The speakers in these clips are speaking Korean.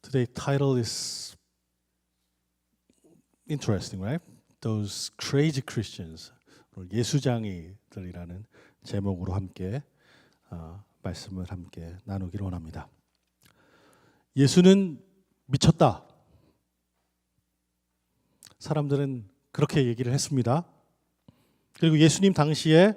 Today's title is interesting, right? Those crazy Christians. 예수장이들이라는 제목으로 함께 말씀을 함께 나누기를 원합니다. 예수는 미쳤다. 사람들은 그렇게 얘기를 했습니다. 그리고 예수님 당시에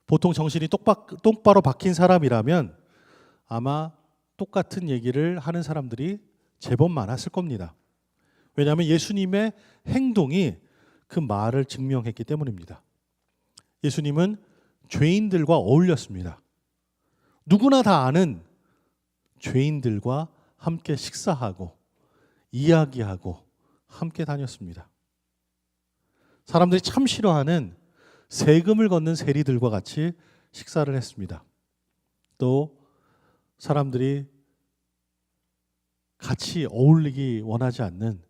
보통 정신이 똑바로 박힌 사람이라면 아마 똑같은 얘기를 하는 사람들이 제법 많았을 겁니다. 왜냐하면 예수님의 행동이 그 말을 증명했기 때문입니다. 예수님은 죄인들과 어울렸습니다. 누구나 다 아는 죄인들과 함께 식사하고 이야기하고 함께 다녔습니다. 사람들이 참 싫어하는 세금을 걷는 세리들과 같이 식사를 했습니다. 또 사람들이 같이 어울리기 원하지 않는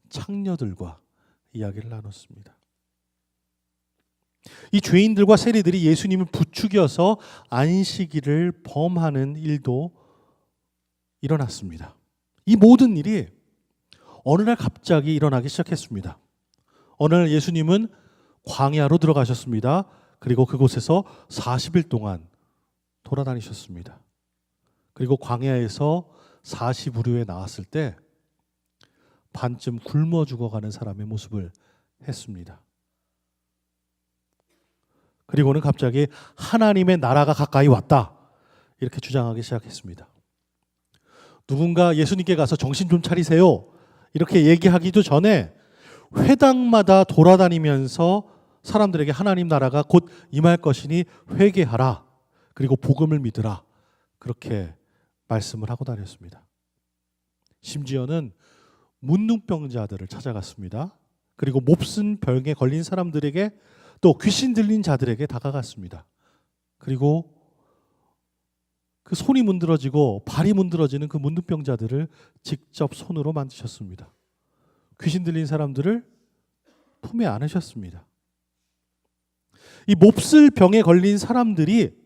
창녀들과 이야기를 나눴습니다. 이 죄인들과 세리들이 예수님을 부추겨서 안식일을 범하는 일도 일어났습니다. 이 모든 일이 어느 날 갑자기 일어나기 시작했습니다. 어느 날 예수님은 광야로 들어가셨습니다. 그리고 그곳에서 40일 동안 돌아다니셨습니다. 그리고 광야에서 40우류에 나왔을 때 반쯤 굶어 죽어가는 사람의 모습을 했습니다. 그리고는 갑자기 하나님의 나라가 가까이 왔다 이렇게 주장하기 시작했습니다. 누군가 예수님께 가서 정신 좀 차리세요 이렇게 얘기하기도 전에 회당마다 돌아다니면서 사람들에게 하나님 나라가 곧 임할 것이니 회개하라 그리고 복음을 믿으라 그렇게 말씀을 하고 다녔습니다. 심지어는 문둥병자들을 찾아갔습니다. 그리고 몹쓴 병에 걸린 사람들에게 또 귀신 들린 자들에게 다가갔습니다. 그리고 그 손이 문드러지고 발이 문드러지는 그 문둥병자들을 직접 손으로 만지셨습니다. 귀신 들린 사람들을 품에 안으셨습니다. 이 몹쓸 병에 걸린 사람들이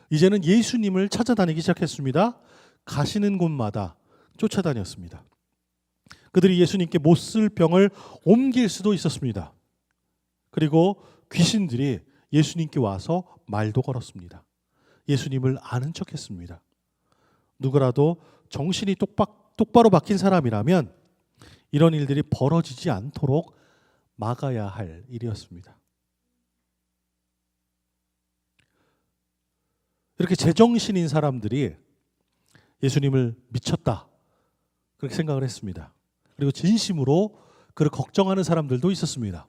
이제는 예수님을 찾아다니기 시작했습니다. 가시는 곳마다 쫓아다녔습니다. 그들이 예수님께 몹쓸 병을 옮길 수도 있었습니다. 그리고 귀신들이 예수님께 와서 말도 걸었습니다. 예수님을 아는 척했습니다. 누구라도 정신이 똑바로 박힌 사람이라면 이런 일들이 벌어지지 않도록 막아야 할 일이었습니다. 이렇게 제정신인 사람들이 예수님을 미쳤다 그렇게 생각을 했습니다. 그리고 진심으로 그를 걱정하는 사람들도 있었습니다.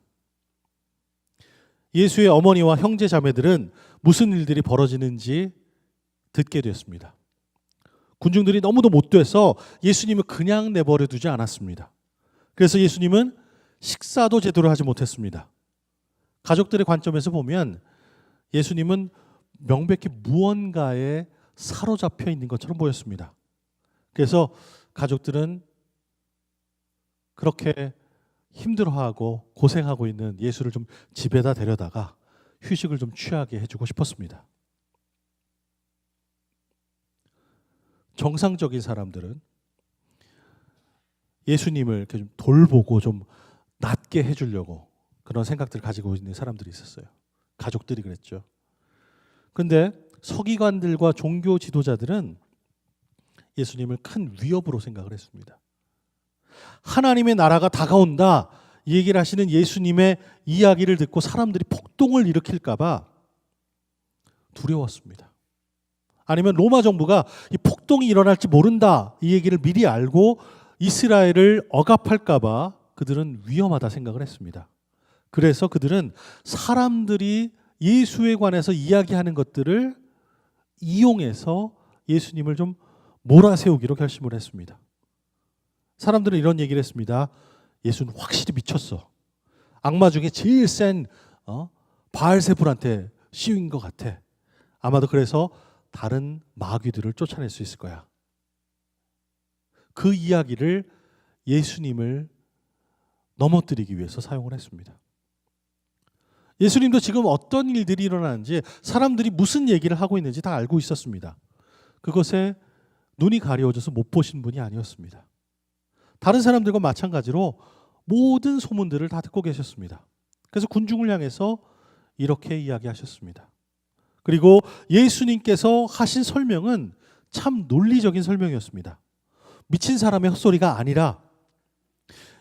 예수의 어머니와 형제 자매들은 무슨 일들이 벌어지는지 듣게 됐습니다. 군중들이 너무도 못돼서 예수님을 그냥 내버려 두지 않았습니다. 그래서 예수님은 식사도 제대로 하지 못했습니다. 가족들의 관점에서 보면 예수님은 명백히 무언가에 사로잡혀 있는 것처럼 보였습니다. 그래서 가족들은 그렇게 힘들어하고 고생하고 있는 예수를 좀 집에다 데려다가 휴식을 좀 취하게 해주고 싶었습니다. 정상적인 사람들은 예수님을 이렇게 좀 돌보고 좀 낫게 해주려고 그런 생각들을 가지고 있는 사람들이 있었어요. 가족들이 그랬죠. 그런데 서기관들과 종교 지도자들은 예수님을 큰 위협으로 생각을 했습니다. 하나님의 나라가 다가온다 이 얘기를 하시는 예수님의 이야기를 듣고 사람들이 폭동을 일으킬까 봐 두려웠습니다. 아니면 로마 정부가 이 폭동이 일어날지 모른다 이 얘기를 미리 알고 이스라엘을 억압할까 봐 그들은 위험하다 생각을 했습니다. 그래서 그들은 사람들이 예수에 관해서 이야기하는 것들을 이용해서 예수님을 좀 몰아세우기로 결심을 했습니다. 사람들은 이런 얘기를 했습니다. 예수는 확실히 미쳤어. 악마 중에 제일 센 바알세불한테 씌운 것 같아. 아마도 그래서 다른 마귀들을 쫓아낼 수 있을 거야. 그 이야기를 예수님을 넘어뜨리기 위해서 사용을 했습니다. 예수님도 지금 어떤 일들이 일어나는지 사람들이 무슨 얘기를 하고 있는지 다 알고 있었습니다. 그것에 눈이 가려워져서 못 보신 분이 아니었습니다. 다른 사람들과 마찬가지로 모든 소문들을 다 듣고 계셨습니다. 그래서 군중을 향해서 이렇게 이야기하셨습니다. 그리고 예수님께서 하신 설명은 참 논리적인 설명이었습니다. 미친 사람의 헛소리가 아니라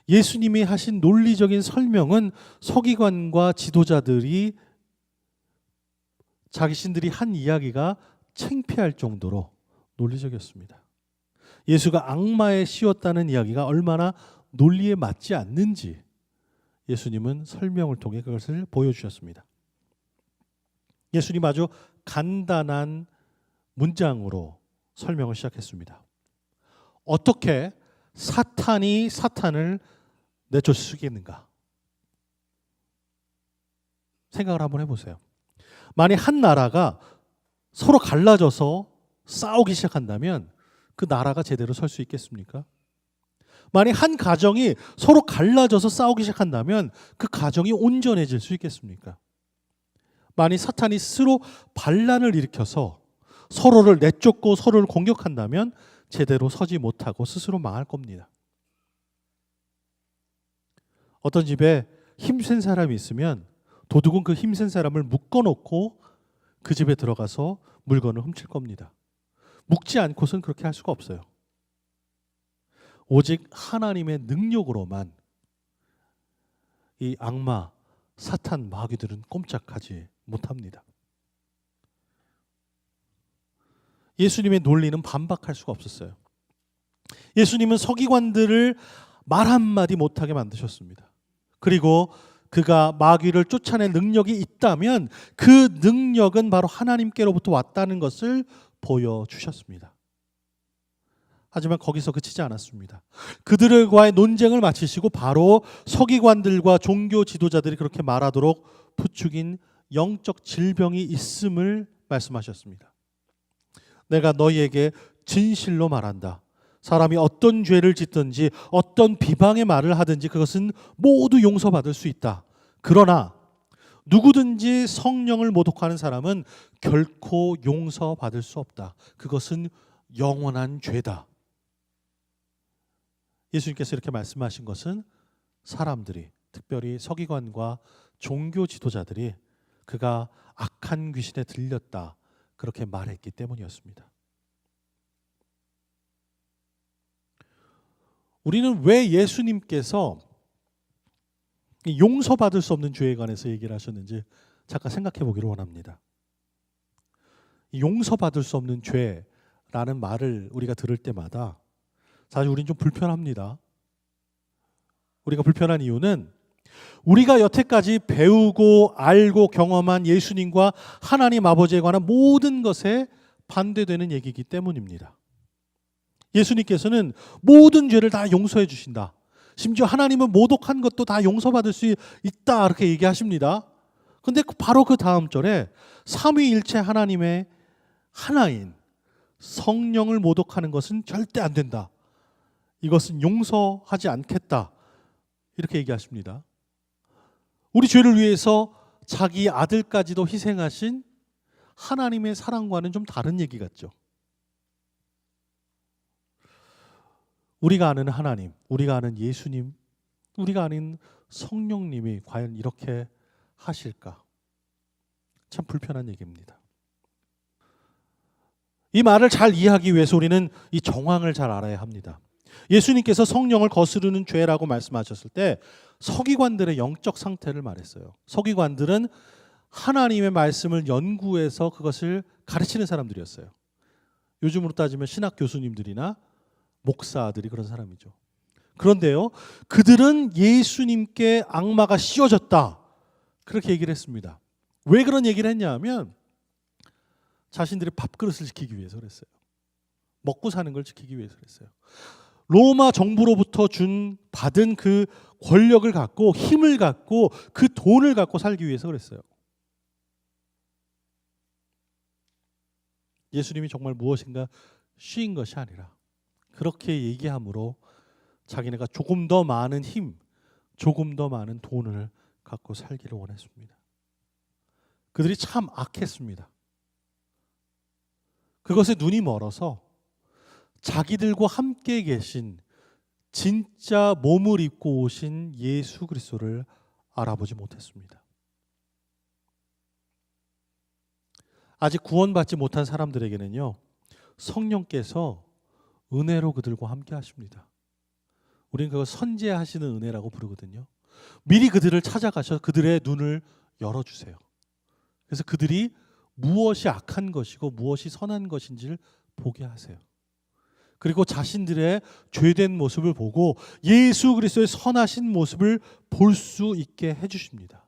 예수님이 하신 논리적인 설명은 서기관과 지도자들이 자신들이 한 이야기가 창피할 정도로 논리적이었습니다. 예수가 악마에 씌웠다는 이야기가 얼마나 논리에 맞지 않는지 예수님은 설명을 통해 그것을 보여주셨습니다. 예수님 아주 간단한 문장으로 설명을 시작했습니다. 어떻게 사탄이 사탄을 내쫓으겠는가? 생각을 한번 해보세요. 만약 한 나라가 서로 갈라져서 싸우기 시작한다면 그 나라가 제대로 설 수 있겠습니까? 만약 한 가정이 서로 갈라져서 싸우기 시작한다면 그 가정이 온전해질 수 있겠습니까? 만약 사탄이 스스로 반란을 일으켜서 서로를 내쫓고 서로를 공격한다면 제대로 서지 못하고 스스로 망할 겁니다. 어떤 집에 힘센 사람이 있으면 도둑은 그 힘센 사람을 묶어놓고 그 집에 들어가서 물건을 훔칠 겁니다. 묶지 않고서는 그렇게 할 수가 없어요. 오직 하나님의 능력으로만 이 악마, 사탄, 마귀들은 꼼짝하지 못합니다. 예수님의 논리는 반박할 수가 없었어요. 예수님은 서기관들을 말 한마디 못하게 만드셨습니다. 그리고 그가 마귀를 쫓아낼 능력이 있다면 그 능력은 바로 하나님께로부터 왔다는 것을 보여주셨습니다. 하지만 거기서 그치지 않았습니다. 그들과의 논쟁을 마치시고 바로 서기관들과 종교 지도자들이 그렇게 말하도록 부추긴 영적 질병이 있음을 말씀하셨습니다. 내가 너희에게 진실로 말한다. 사람이 어떤 죄를 짓든지 어떤 비방의 말을 하든지 그것은 모두 용서받을 수 있다. 그러나 누구든지 성령을 모독하는 사람은 결코 용서받을 수 없다. 그것은 영원한 죄다. 예수님께서 이렇게 말씀하신 것은 사람들이, 특별히 서기관과 종교 지도자들이 그가 악한 귀신에 들렸다 그렇게 말했기 때문이었습니다. 우리는 왜 예수님께서 용서받을 수 없는 죄에 관해서 얘기를 하셨는지 잠깐 생각해 보기를 원합니다. 용서받을 수 없는 죄라는 말을 우리가 들을 때마다 사실 우리는 좀 불편합니다. 우리가 불편한 이유는 우리가 여태까지 배우고 알고 경험한 예수님과 하나님 아버지에 관한 모든 것에 반대되는 얘기이기 때문입니다. 예수님께서는 모든 죄를 다 용서해 주신다. 심지어 하나님은 모독한 것도 다 용서받을 수 있다 이렇게 얘기하십니다. 그런데 바로 그 다음 절에 삼위일체 하나님의 하나인 성령을 모독하는 것은 절대 안 된다. 이것은 용서하지 않겠다. 이렇게 얘기하십니다. 우리 죄를 위해서 자기 아들까지도 희생하신 하나님의 사랑과는 좀 다른 얘기 같죠. 우리가 아는 하나님, 우리가 아는 예수님, 우리가 아는 성령님이 과연 이렇게 하실까? 참 불편한 얘기입니다. 이 말을 잘 이해하기 위해서 우리는 이 정황을 잘 알아야 합니다. 예수님께서 성령을 거스르는 죄라고 말씀하셨을 때 서기관들의 영적 상태를 말했어요. 서기관들은 하나님의 말씀을 연구해서 그것을 가르치는 사람들이었어요. 요즘으로 따지면 신학 교수님들이나 목사들이 그런 사람이죠. 그런데요, 그들은 예수님께 악마가 씌워졌다 그렇게 얘기를 했습니다. 왜 그런 얘기를 했냐 하면 자신들의 밥그릇을 지키기 위해서 그랬어요. 먹고 사는 걸 지키기 위해서 그랬어요. 로마 정부로부터 받은 그 권력을 갖고 힘을 갖고 그 돈을 갖고 살기 위해서 그랬어요. 예수님이 정말 무엇인가 쉬인 것이 아니라 그렇게 얘기함으로 자기네가 조금 더 많은 힘, 조금 더 많은 돈을 갖고 살기를 원했습니다. 그들이 참 악했습니다. 그것에 눈이 멀어서 자기들과 함께 계신 진짜 몸을 입고 오신 예수 그리스도를 알아보지 못했습니다. 아직 구원받지 못한 사람들에게는요, 성령께서 은혜로 그들과 함께 하십니다. 우리는 그걸 선제하시는 은혜라고 부르거든요. 미리 그들을 찾아가셔서 그들의 눈을 열어주세요. 그래서 그들이 무엇이 악한 것이고 무엇이 선한 것인지를 보게 하세요. 그리고 자신들의 죄된 모습을 보고 예수 그리스도의 선하신 모습을 볼 수 있게 해주십니다.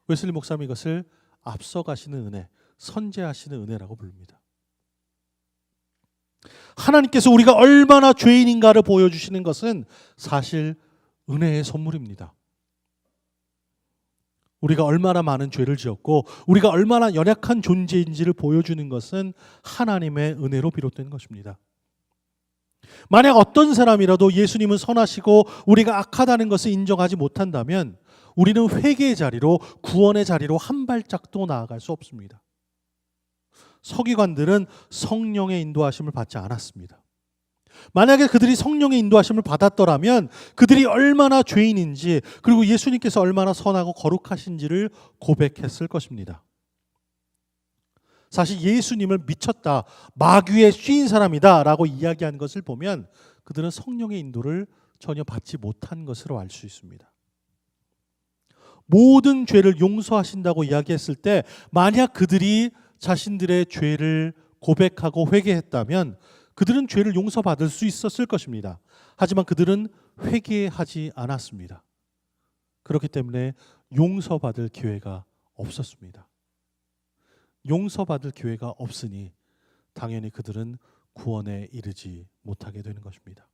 웨슬리 목사님 이것을 앞서가시는 은혜, 선제하시는 은혜라고 부릅니다. 하나님께서 우리가 얼마나 죄인인가를 보여주시는 것은 사실 은혜의 선물입니다. 우리가 얼마나 많은 죄를 지었고 우리가 얼마나 연약한 존재인지를 보여주는 것은 하나님의 은혜로 비롯된 것입니다. 만약 어떤 사람이라도 예수님은 선하시고 우리가 악하다는 것을 인정하지 못한다면 우리는 회개의 자리로, 구원의 자리로 한 발짝도 나아갈 수 없습니다. 서기관들은 성령의 인도하심을 받지 않았습니다. 만약에 그들이 성령의 인도하심을 받았더라면 그들이 얼마나 죄인인지, 그리고 예수님께서 얼마나 선하고 거룩하신지를 고백했을 것입니다. 사실 예수님을 미쳤다, 마귀에 씌인 사람이다 라고 이야기한 것을 보면 그들은 성령의 인도를 전혀 받지 못한 것으로 알 수 있습니다. 모든 죄를 용서하신다고 이야기했을 때 만약 그들이 자신들의 죄를 고백하고 회개했다면 그들은 죄를 용서받을 수 있었을 것입니다. 하지만 그들은 회개하지 않았습니다. 그렇기 때문에 용서받을 기회가 없었습니다. 용서받을 기회가 없으니 당연히 그들은 구원에 이르지 못하게 되는 것입니다.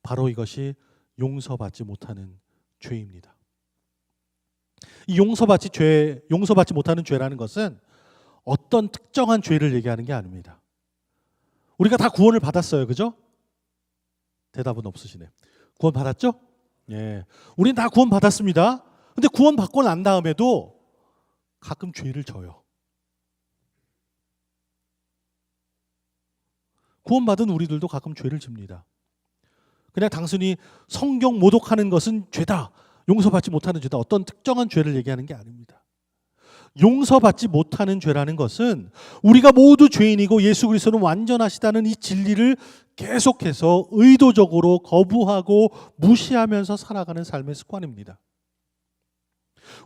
바로 이것이 용서받지 못하는 죄입니다. 이 용서받지 못하는 죄라는 것은 어떤 특정한 죄를 얘기하는 게 아닙니다. 우리가 다 구원을 받았어요. 그죠? 대답은 없으시네. 구원 받았죠? 예. 우리는 다 구원 받았습니다. 근데 구원 받고 난 다음에도 가끔 죄를 져요. 구원받은 우리들도 가끔 죄를 집니다. 그냥 단순히 성경 모독하는 것은 죄다, 용서받지 못하는 죄다, 어떤 특정한 죄를 얘기하는 게 아닙니다. 용서받지 못하는 죄라는 것은 우리가 모두 죄인이고 예수 그리스도는 완전하시다는 이 진리를 계속해서 의도적으로 거부하고 무시하면서 살아가는 삶의 습관입니다.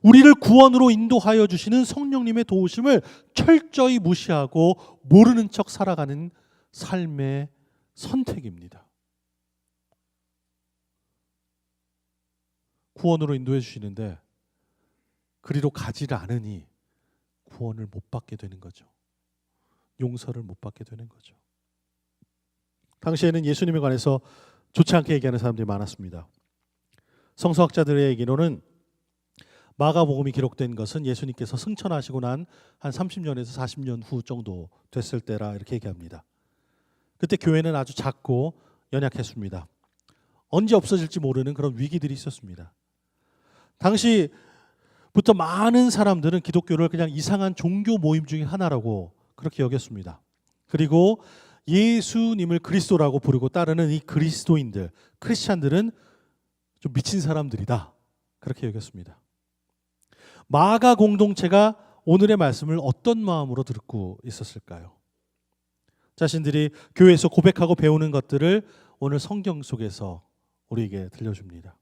우리를 구원으로 인도하여 주시는 성령님의 도우심을 철저히 무시하고 모르는 척 살아가는 삶의 선택입니다. 구원으로 인도해 주시는데 그리로 가지를 않으니 구원을 못 받게 되는 거죠. 용서를 못 받게 되는 거죠. 당시에는 예수님에 관해서 좋지 않게 얘기하는 사람들이 많았습니다. 성서학자들의 얘기로는 마가복음이 기록된 것은 예수님께서 승천하시고 난 한 30년에서 40년 후 정도 됐을 때라 이렇게 얘기합니다. 그때 교회는 아주 작고 연약했습니다. 언제 없어질지 모르는 그런 위기들이 있었습니다. 당시부터 많은 사람들은 기독교를 그냥 이상한 종교 모임 중에 하나라고 그렇게 여겼습니다. 그리고 예수님을 그리스도라고 부르고 따르는 이 그리스도인들, 크리스찬들은 좀 미친 사람들이다 그렇게 여겼습니다. 마가 공동체가 오늘의 말씀을 어떤 마음으로 듣고 있었을까요? 자신들이 교회에서 고백하고 배우는 것들을 오늘 성경 속에서 우리에게 들려줍니다.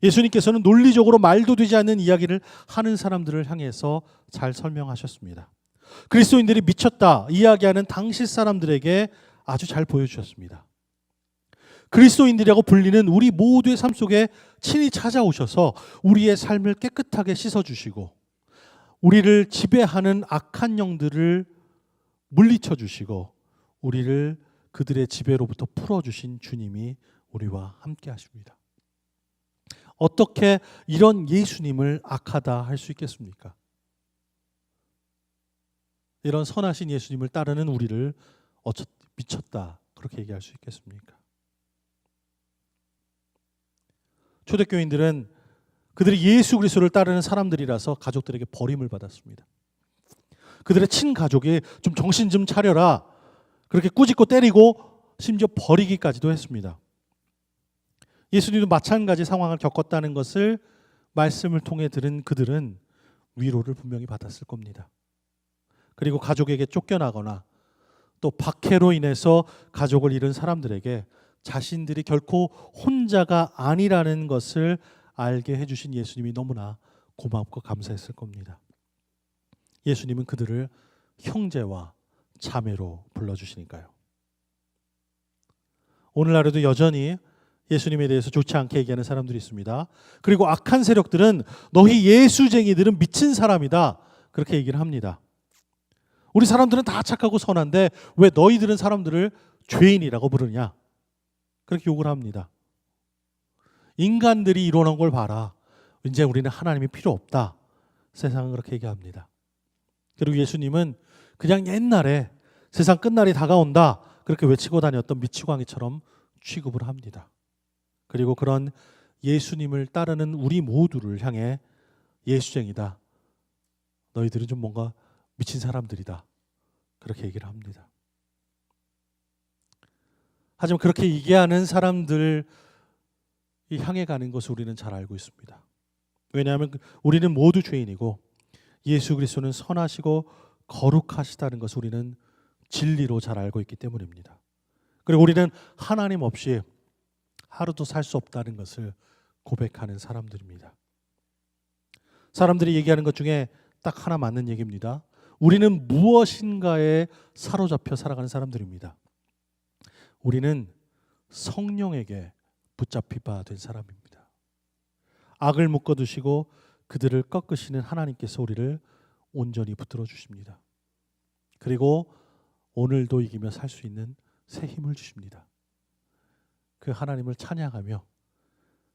예수님께서는 논리적으로 말도 되지 않는 이야기를 하는 사람들을 향해서 잘 설명하셨습니다. 그리스도인들이 미쳤다 이야기하는 당시 사람들에게 아주 잘 보여주셨습니다. 그리스도인들이라고 불리는 우리 모두의 삶 속에 친히 찾아오셔서 우리의 삶을 깨끗하게 씻어주시고 우리를 지배하는 악한 영들을 물리쳐 주시고 우리를 그들의 지배로부터 풀어주신 주님이 우리와 함께 하십니다. 어떻게 이런 예수님을 악하다 할 수 있겠습니까? 이런 선하신 예수님을 따르는 우리를 미쳤다 그렇게 얘기할 수 있겠습니까? 초대교인들은 그들이 예수 그리스도를 따르는 사람들이라서 가족들에게 버림을 받았습니다. 그들의 친가족이 좀 정신 좀 차려라 그렇게 꾸짖고 때리고 심지어 버리기까지도 했습니다. 예수님도 마찬가지 상황을 겪었다는 것을 말씀을 통해 들은 그들은 위로를 분명히 받았을 겁니다. 그리고 가족에게 쫓겨나거나 또 박해로 인해서 가족을 잃은 사람들에게 자신들이 결코 혼자가 아니라는 것을 알게 해주신 예수님이 너무나 고맙고 감사했을 겁니다. 예수님은 그들을 형제와 자매로 불러주시니까요. 오늘날에도 여전히 예수님에 대해서 좋지 않게 얘기하는 사람들이 있습니다. 그리고 악한 세력들은 너희 예수쟁이들은 미친 사람이다, 그렇게 얘기를 합니다. 우리 사람들은 다 착하고 선한데 왜 너희들은 사람들을 죄인이라고 부르냐, 그렇게 욕을 합니다. 인간들이 이뤄놓은 걸 봐라, 이제 우리는 하나님이 필요 없다, 세상은 그렇게 얘기합니다. 그리고 예수님은 그냥 옛날에 세상 끝날이 다가온다 그렇게 외치고 다녔던 미치광이처럼 취급을 합니다. 그리고 그런 예수님을 따르는 우리 모두를 향해 예수쟁이다, 너희들은 좀 뭔가 미친 사람들이다, 그렇게 얘기를 합니다. 하지만 그렇게 얘기하는 사람들이 향해 가는 것을 우리는 잘 알고 있습니다. 왜냐하면 우리는 모두 죄인이고 예수 그리스도는 선하시고 거룩하시다는 것을 우리는 진리로 잘 알고 있기 때문입니다. 그리고 우리는 하나님 없이 하루도 살 수 없다는 것을 고백하는 사람들입니다. 사람들이 얘기하는 것 중에 딱 하나 맞는 얘기입니다. 우리는 무엇인가에 사로잡혀 살아가는 사람들입니다. 우리는 성령에게 붙잡힌 바 된 사람입니다. 악을 묶어두시고 그들을 꺾으시는 하나님께서 우리를 온전히 붙들어 주십니다. 그리고 오늘도 이기며 살 수 있는 새 힘을 주십니다. 그 하나님을 찬양하며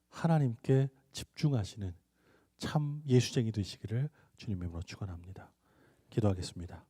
하나님께 집중하시는 참 예수쟁이 되시기를 주님의 이름으로 축원합니다. 기도하겠습니다.